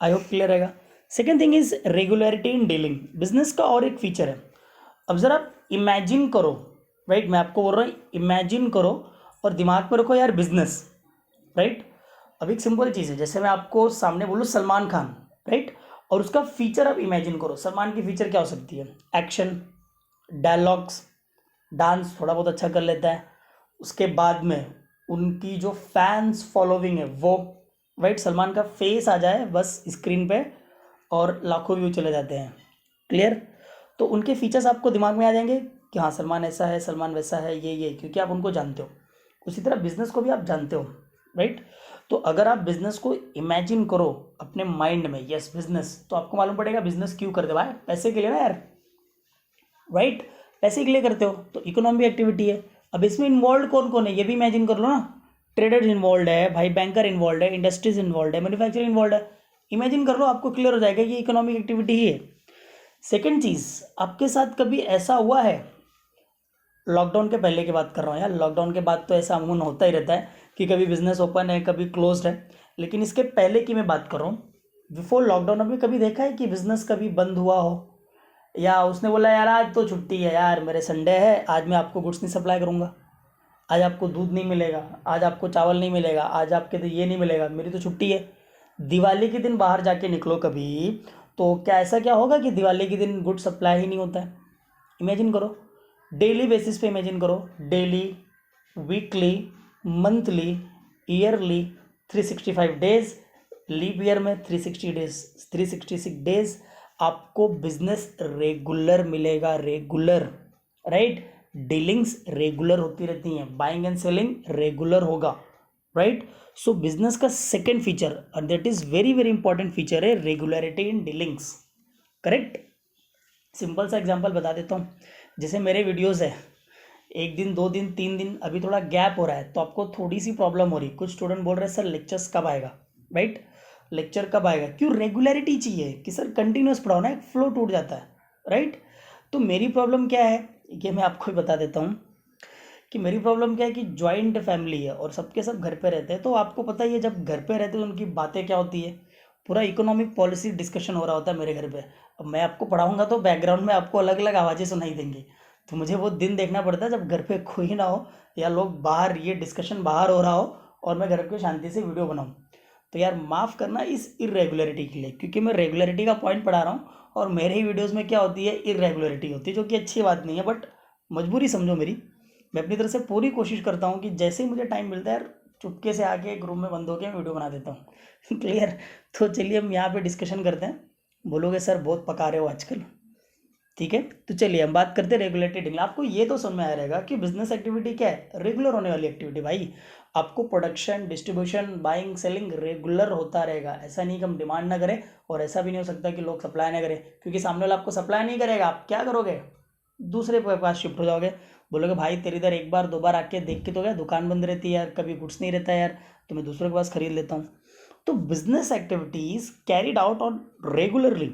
I hope clear रहेगा। Second thing is regularity in dealing. Business का और एक फीचर है, अब जरा इमेजिन करो, राइट, मैं आपको बोल रहा हूँ इमेजिन करो और दिमाग में रखो यार बिजनेस, राइट। अब एक सिंपल चीज़ है, जैसे मैं आपको सामने बोलूँ सलमान खान, राइट, और उसका फीचर आप इमेजिन करो। सलमान की फीचर क्या हो सकती है? एक्शन, डायलॉग्स, डांस थोड़ा बहुत अच्छा कर लेता है, उसके बाद में उनकी जो फैंस फॉलोइंग है वो, राइट, सलमान का फेस आ जाए बस स्क्रीन पे और लाखों व्यू चले जाते हैं। क्लियर? तो उनके फीचर्स आपको दिमाग में आ जाएंगे कि हाँ सलमान ऐसा है, सलमान वैसा है, ये क्योंकि आप उनको जानते हो। उसी तरह बिजनेस को भी आप जानते हो, राइट। तो अगर आप बिजनेस को इमेजिन करो अपने माइंड में, यस बिजनेस, तो आपको मालूम पड़ेगा बिजनेस क्यों करते भाई, पैसे के लिए ना यार, राइट, पैसे के लिए करते हो, तो इकोनॉमी एक्टिविटी है। अब इसमें इन्वॉल्व कौन कौन है ये भी इमेजिन कर लो ना। ट्रेडर्स इन्वॉल्व है भाई, बैंकर इन्वॉल्व है, इंडस्ट्रीज इन्वॉल्व है, मैन्युफैक्चरिंग इन्वॉल्व है। इमेजिन कर लो, आपको क्लियर हो जाएगा कि ये इकोनॉमिक एक्टिविटी ही है। सेकेंड चीज, आपके साथ कभी ऐसा हुआ है, लॉकडाउन के पहले की बात कर रहा हूँ यार, लॉकडाउन के बाद तो ऐसा अमूमन होता ही रहता है कि कभी बिजनेस ओपन है कभी क्लोज्ड है, लेकिन इसके पहले की मैं बात कर रहा हूँ, बिफोर लॉकडाउन। अभी कभी देखा है कि बिजनेस कभी बंद हुआ हो, या उसने बोला यार आज तो छुट्टी है यार, मेरे संडे है, आज मैं आपको गुड्स नहीं सप्लाई करूँगा, आज आपको दूध नहीं मिलेगा, आज आपको चावल नहीं मिलेगा, आज आपके तो ये नहीं मिलेगा, मेरी तो छुट्टी है। दिवाली के दिन बाहर जाके निकलो कभी, तो क्या ऐसा क्या होगा कि दिवाली के दिन गुड सप्लाई ही नहीं होता है? इमेजिन करो, डेली बेसिस पे इमेजिन करो, daily, weekly, monthly, yearly, 365 days, leap year में 360 डेज, 366 डेज आपको बिजनेस रेगुलर मिलेगा, रेगुलर, राइट। डीलिंग्स रेगुलर होती रहती हैं, बाइंग एंड सेलिंग रेगुलर होगा, राइट। सो बिजनेस का सेकेंड फीचर, और that is very very important feature, है regularity in dealings, correct. Simple सा एग्जांपल बता देता हूँ, जैसे मेरे वीडियोस है, एक दिन, दो दिन, तीन दिन, अभी थोड़ा गैप हो रहा है तो आपको थोड़ी सी प्रॉब्लम हो रही। कुछ स्टूडेंट बोल रहे हैं सर लेक्चर्स कब आएगा, राइट, लेक्चर कब आएगा, क्यों? रेगुलरिटी चाहिए कि सर कंटिन्यूस पढ़ाओ ना, एक फ्लो टूट जाता है, राइट। तो मेरी प्रॉब्लम क्या है, ये मैं आपको ही बता देता हूँ कि मेरी प्रॉब्लम क्या है कि जॉइंट फैमिली है और सबके सब घर पे रहते हैं, तो आपको पता ही है जब घर पे रहते हैं तो उनकी बातें क्या होती है, पूरा इकोनॉमिक पॉलिसी डिस्कशन हो रहा होता है मेरे घर पे। अब मैं आपको पढ़ाऊंगा तो बैकग्राउंड में आपको अलग अलग आवाज़ें सुनाई देंगी, तो मुझे वो दिन देखना पड़ता है जब घर पे कोई ना हो, या लोग बाहर, ये डिस्कशन बाहर हो रहा हो और मैं घर पे शांति से वीडियो बनाऊँ। तो यार माफ़ करना इस इरेगुलरिटी के लिए, क्योंकि मैं रेगुलरिटी का पॉइंट पढ़ा रहा हूँ और मेरे ही वीडियोज़ में क्या होती है, इरेगुलरिटी होती है, जो कि अच्छी बात नहीं है, बट मजबूरी समझो मेरी। मैं अपनी तरफ से पूरी कोशिश करता हूँ कि जैसे ही मुझे टाइम मिलता है यार, चुपके से आके एक रूम में बंद होकर वीडियो बना देता हूँ। क्लियर? तो चलिए हम यहाँ पे डिस्कशन करते हैं। बोलोगे सर बहुत पका रहे हो आजकल, ठीक है, तो चलिए हम बात करते हैं रेगुलेटेड डीलिंग। आपको ये तो समझ में आया रहेगा कि बिजनेस एक्टिविटी क्या है, रेगुलर होने वाली एक्टिविटी भाई। आपको production, distribution, buying, selling regular होता रहेगा, ऐसा नहीं कि हम डिमांड ना करें, और ऐसा भी नहीं हो सकता कि लोग सप्लाई ना करें, क्योंकि सामने वाला आपको सप्लाई नहीं करेगा, आप क्या करोगे, दूसरे के पास शिफ्ट हो जाओगे। बोलोगे भाई तेरी इधर एक बार दो बार आके देख के तो गया, दुकान बंद रहती है यार, कभी गुड्स नहीं रहता है यार, तो मैं दूसरों के पास खरीद लेता हूँ। तो business activities carried out on regularly,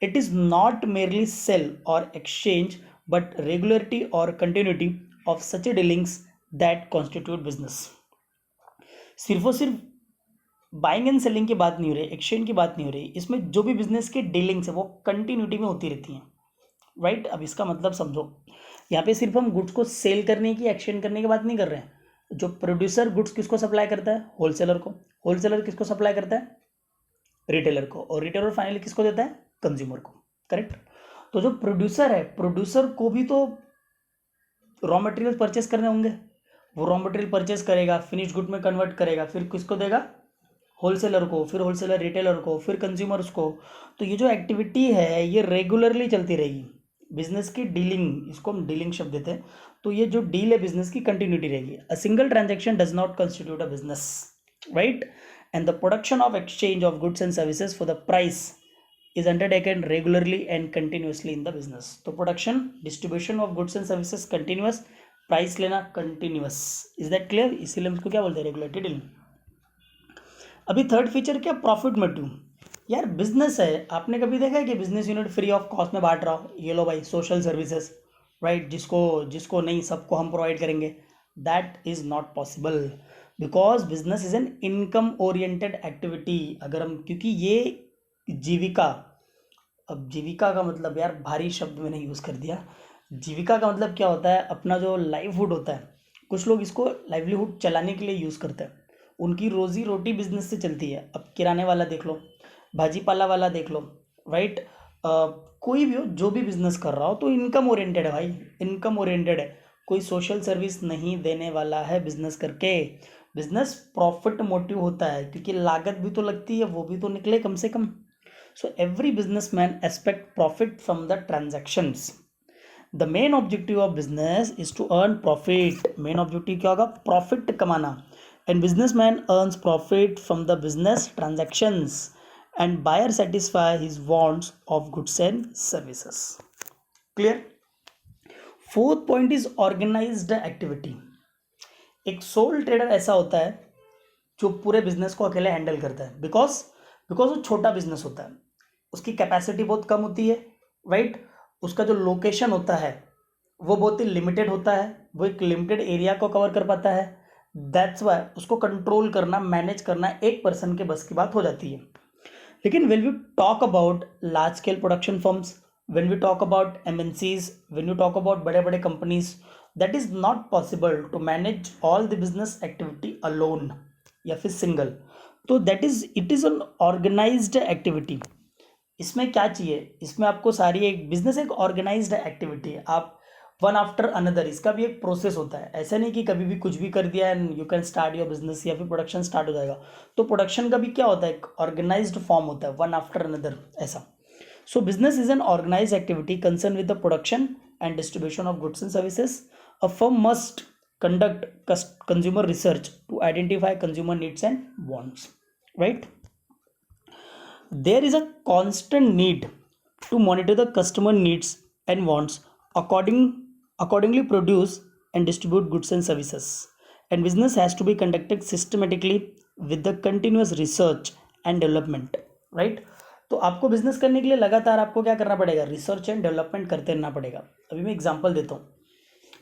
it is not merely sell or exchange, but regularity or continuity of such a dealings that constitute business। सिर्फ और सिर्फ बाइंग एंड सेलिंग की बात नहीं हो रही, एक्सचेंज की बात नहीं हो रही, इसमें जो भी बिजनेस के डीलिंग्स है वो कंटिन्यूटी में होती रहती हैं, राइट। अब इसका मतलब समझो, यहाँ पे सिर्फ हम गुड्स को सेल करने की, एक्सचेंज करने की बात नहीं कर रहे हैं। जो प्रोड्यूसर गुड्स किसको सप्लाई करता है, होलसेलर को, होलसेलर किसको सप्लाई करता है, रिटेलर को, और रिटेलर फाइनली किसको देता है, कंज्यूमर को, करेक्ट। तो जो प्रोड्यूसर है, प्रोड्यूसर को भी तो रॉ मटेरियल परचेस करने होंगे, वो रॉ मटेरियल परचेस करेगा, फिनिश गुड में कन्वर्ट करेगा, फिर किसको देगा, होलसेलर को, फिर होलसेलर रिटेलर को, फिर कंज्यूमर्स को। तो ये जो एक्टिविटी है ये रेगुलरली चलती रहेगी, बिजनेस की डीलिंग, इसको हम डीलिंग शब्द देते हैं। तो ये जो डील है बिजनेस की कंटिन्यूटी रहेगी। A single transaction does not constitute a business, right, and the production of exchange of goods and services for the price is undertaken regularly and continuously in the business। तो production, distribution of goods and services continuous, price लेना continuous, is that clear? इसीलिए हम इसको क्या बोलते हैं, regulated dealing. अभी third feature क्या, प्रॉफिट मोटिव। यार बिजनेस है, आपने कभी देखा है कि business unit free of cost में बांट रहा हो, ये लो भाई सोशल सर्विसेज, राइट, जिसको जिसको नहीं सबको हम प्रोवाइड करेंगे, that is not possible, because business is an income oriented activity. अगर हम, क्योंकि ये जीविका। अब जीविका का मतलब यार भारी शब्द मैंने यूज़ कर दिया। जीविका का मतलब क्या होता है, अपना जो लाइवहुड होता है, कुछ लोग इसको लाइवलीहुड चलाने के लिए यूज़ करते हैं, उनकी रोज़ी रोटी बिजनेस से चलती है। अब किराने वाला देख लो, भाजी पाला वाला देख लो, राइट। कोई भी हो, जो भी बिजनेस कर रहा हो, तो इनकम ओरिएंटेड है भाई, इनकम ओरिएंटेड है। कोई सोशल सर्विस नहीं देने वाला है बिजनेस करके। बिजनेस प्रॉफिट मोटिव होता है, क्योंकि लागत भी तो लगती है, वो भी तो निकले कम से कम। So every businessman expect profit from the transactions. The main objective of business is to earn profit. Main objective क्या होगा, profit कमाना. And businessman earns profit from the business transactions. And buyer satisfy his wants of goods and services. Clear? Fourth point is organized activity. एक soul trader ऐसा होता है जो पूरे business को अकेले हैंडल करता है, बिकॉज वो छोटा बिजनेस होता है, उसकी कैपेसिटी बहुत कम होती है, राइट। उसका जो लोकेशन होता है वो बहुत ही लिमिटेड होता है, वो एक लिमिटेड एरिया को कवर कर पाता है। दैट्स वाई उसको कंट्रोल करना, मैनेज करना एक पर्सन के बस की बात हो जाती है। लेकिन when we talk about large scale production firms, when we talk about MNCs, when you talk about बड़े बड़े companies, that is not possible to manage all the business activity alone या फिर सिंगल। तो that is, it is an organised activity. इसमें क्या चाहिए, इसमें आपको सारी, एक बिजनेस एक ऑर्गेनाइज्ड एक्टिविटी है, आप वन आफ्टर अनदर, इसका भी एक प्रोसेस होता है। ऐसा नहीं कि कभी भी कुछ भी कर दिया and you can start your business या फिर प्रोडक्शन स्टार्ट हो जाएगा। तो प्रोडक्शन का भी क्या होता है, एक ऑर्गेनाइज्ड फॉर्म होता है, वन आफ्टर अनदर ऐसा। So business is an organised activity concern with the production and distribution of goods and services. A firm must conduct consumer research to identify consumer needs and wants, right. There is a constant need to monitor the customer needs and wants, accordingly produce and distribute goods and services, and business has to be conducted systematically with the continuous research and development, right. तो आपको business करने के लिए लगातार आपको क्या करना पड़ेगा, रिसर्च एंड डेवलपमेंट करते रहना पड़ेगा। अभी मैं एग्जांपल देता हूँ।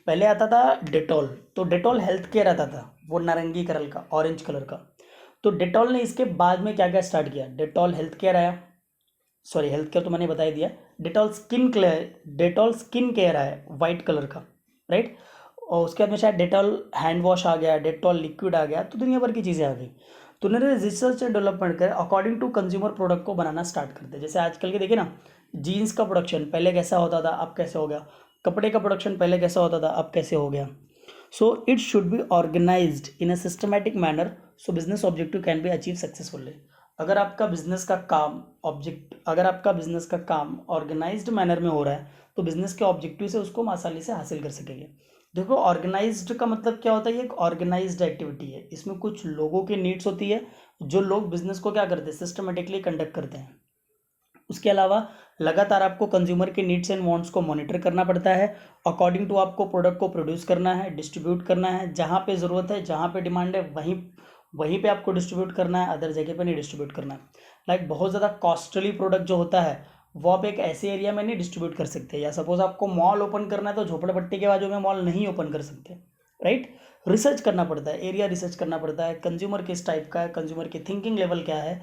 पहले आता था डेटॉल, तो डेटॉल हेल्थ केयर आता था, वो नारंगी कलर का, ऑरेंज कलर का। तो डेटॉल ने इसके बाद में क्या क्या स्टार्ट किया, डेटॉल हेल्थ केयर आया, सॉरी हेल्थ केयर तो मैंने बता ही दिया। डेटॉल स्किन केयर आया वाइट कलर का, राइट। और उसके बाद में शायद डेटॉल हैंड वॉश आ गया, डेटॉल लिक्विड आ गया, तो दुनिया भर की चीज़ें आ गई। तो उन्होंने रिसर्च एंड डेवलपमेंट कर अकॉर्डिंग टू कंज्यूमर प्रोडक्ट को बनाना स्टार्ट करते। जैसे आजकल के देखिए ना, जीन्स का प्रोडक्शन पहले कैसा होता था, अब कैसे हो गया। कपड़े का प्रोडक्शन पहले कैसा होता था, अब कैसे हो गया। So it should be organised in a systematic manner, so business objective can be achieve successfully. अगर आपका बिजनेस का काम ऑर्गेनाइज्ड मैनर में हो रहा है, तो बिजनेस के ऑब्जेक्टिव से उसको आसानी से हासिल कर सकेंगे। देखो ऑर्गेनाइज्ड का मतलब क्या होता है, ये एक ऑर्गेनाइज्ड एक्टिविटी है, इसमें कुछ लोगों की नीड्स होती है, जो लोग बिजनेस को क्या करते हैं, सिस्टमेटिकली कंडक्ट करते हैं। उसके अलावा लगातार आपको कंज्यूमर के नीड्स एंड वांट्स को मॉनिटर करना पड़ता है, अकॉर्डिंग टू आपको प्रोडक्ट को प्रोड्यूस करना है, डिस्ट्रीब्यूट करना है, जहाँ पे ज़रूरत है, जहाँ पे डिमांड है, वहीं पे आपको डिस्ट्रीब्यूट करना है, अदर जगह पे नहीं डिस्ट्रीब्यूट करना है। लाइक बहुत ज़्यादा कॉस्टली प्रोडक्ट जो होता है, वो आप एक ऐसे एरिया में नहीं डिस्ट्रीब्यूट कर सकते, या सपोज आपको मॉल ओपन करना है, तो झोपड़पट्टी के बाजू में मॉल नहीं ओपन कर सकते, राइट। रिसर्च करना पड़ता है, एरिया रिसर्च करना पड़ता है, कंज्यूमर किस टाइप का है, कंज्यूमर की थिंकिंग लेवल क्या है।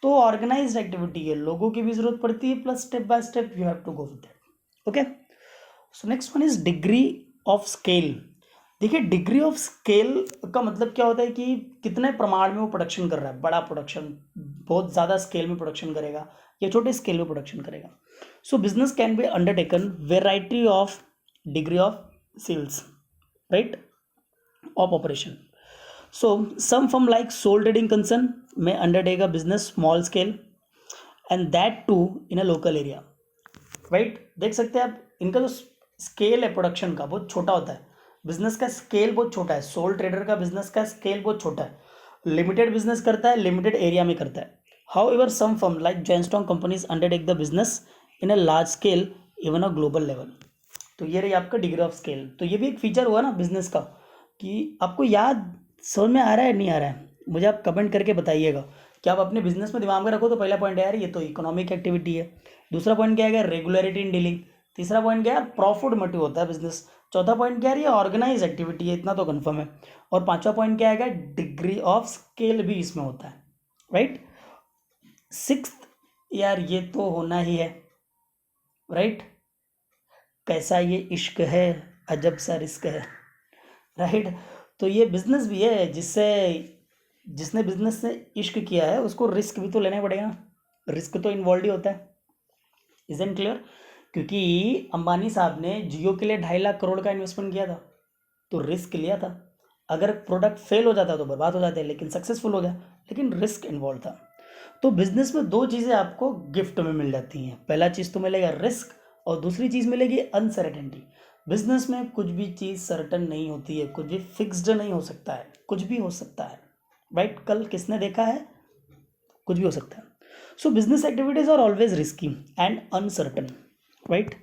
तो ऑर्गेनाइज्ड एक्टिविटी है, लोगों की भी जरूरत पड़ती है, plus step by step you have to go with that. Okay, so next one is degree of scale. देखिए डिग्री ऑफ स्केल का मतलब क्या होता है कि कितने प्रमाण में वो प्रोडक्शन कर रहा है, बड़ा प्रोडक्शन, बहुत ज़्यादा स्केल में प्रोडक्शन करेगा या छोटे स्केल में प्रोडक्शन करेगा। So business can be undertaken variety of degree of sales, right, of operation. So some firm like sole trading concern may undertake a business small scale and that too in a local area, right। देख सकते हैं आप, इनका जो scale है production का बहुत छोटा होता है, बिजनेस का स्केल बहुत छोटा है। सोल ट्रेडर का बिजनेस का स्केल बहुत छोटा है, लिमिटेड बिजनेस करता है, लिमिटेड एरिया में करता है। However, some firm like Johnstone companies undertake the business in a large scale, even a global level। तो ये रही आपका डिग्री ऑफ स्केल। तो ये भी एक फीचर हुआ ना बिजनेस का, कि आपको याद समझ में आ रहा है नहीं आ रहा है, मुझे आप कमेंट करके बताइएगा। कि आप अपने बिजनेस में दिमाग में रखो। तो पहला पॉइंट है यार, ये तो इकोनॉमिक एक्टिविटी है। दूसरा पॉइंट क्या है, रेगुलरिटी इन डीलिंग। तीसरा पॉइंट क्या है, प्रॉफिट मोटिव होता है बिजनेस। चौथा पॉइंट क्या है, ये ऑर्गेनाइज एक्टिविटी है, इतना तो कंफर्म है। और पांचवा पॉइंट क्या है, डिग्री ऑफ स्केल भी इसमें होता है, राइट। सिक्स्थ यार ये तो होना ही है, राइट। कैसा ये इश्क है, अजब सा रिस्क है, राइट। तो ये बिजनेस भी है, जिससे जिसने बिजनेस से इश्क किया है उसको रिस्क भी तो लेना पड़ेगा ना, रिस्क तो इन्वॉल्व ही होता है। Isn't clear? क्योंकि अंबानी साहब ने जियो के लिए 2.5 लाख करोड़ का इन्वेस्टमेंट किया था, तो रिस्क लिया था। अगर प्रोडक्ट फेल हो जाता तो बर्बाद हो जाते, लेकिन सक्सेसफुल हो गया, लेकिन रिस्क इन्वॉल्व था। तो बिजनेस में दो चीज़ें आपको गिफ्ट में मिल जाती हैं। पहला चीज़ तो मिलेगा रिस्क, और दूसरी चीज़ मिलेगी अनसर्टेनिटी। बिजनेस में कुछ भी चीज़ सर्टन नहीं होती है, कुछ भी फिक्स्ड नहीं हो सकता है, कुछ भी हो सकता है, राइट। कल किसने देखा है, कुछ भी हो सकता है। So business activities are always risky and uncertain, right?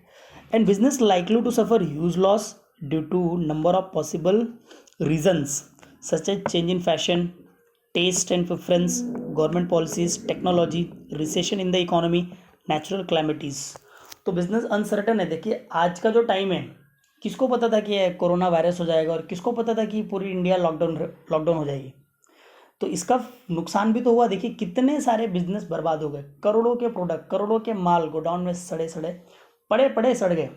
And business likely to suffer huge loss due to number of possible reasons such as change in fashion, taste and preference, government policies, technology, recession in the economy, natural calamities. तो business uncertain है। देखिए आज का जो time है, किसको पता था कि कोरोना वायरस हो जाएगा, और किसको पता था कि पूरी इंडिया लॉकडाउन हो जाएगी। तो इसका नुकसान भी तो हुआ। देखिए कितने सारे बिजनेस बर्बाद हो गए, करोड़ों के प्रोडक्ट, करोड़ों के माल गोडाउन में सड़े सड़े पड़े पड़े सड़ गए,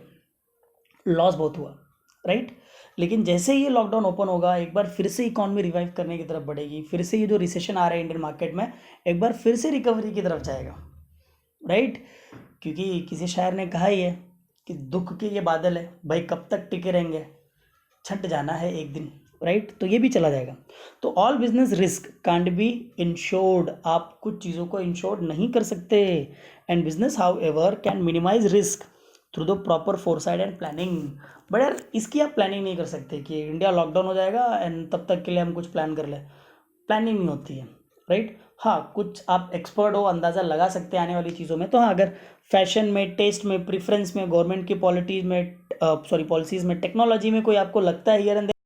लॉस बहुत हुआ, राइट। लेकिन जैसे ही ये लॉकडाउन ओपन होगा, एक बार फिर से इकॉनमी रिवाइव करने की तरफ बढ़ेगी, फिर से ये जो रिसेशन आ रहा है इंडियन मार्केट में, एक बार फिर से रिकवरी की तरफ जाएगा, राइट। क्योंकि किसी शायर ने कहा ही है कि दुख के ये बादल है भाई, कब तक टिके रहेंगे, छट जाना है एक दिन, राइट। तो ये भी चला जाएगा। तो all business risk can't be insured, आप कुछ चीज़ों को इंश्योर्ड नहीं कर सकते। And business however can minimise risk through the proper foresight and planning. But यार इसकी आप प्लानिंग नहीं कर सकते कि इंडिया लॉकडाउन हो जाएगा एंड तब तक के लिए हम कुछ प्लान कर ले, प्लानिंग नहीं होती है, राइट। हाँ कुछ आप एक्सपर्ट हो, अंदाज़ा लगा सकते हैं आने वाली चीज़ों में। तो हाँ, अगर फैशन में, टेस्ट में, प्रेफरेंस में, गवर्नमेंट की पॉलिटीज़ में, पॉलिसीज़ में, टेक्नोलॉजी में कोई आपको लगता है हियर एंड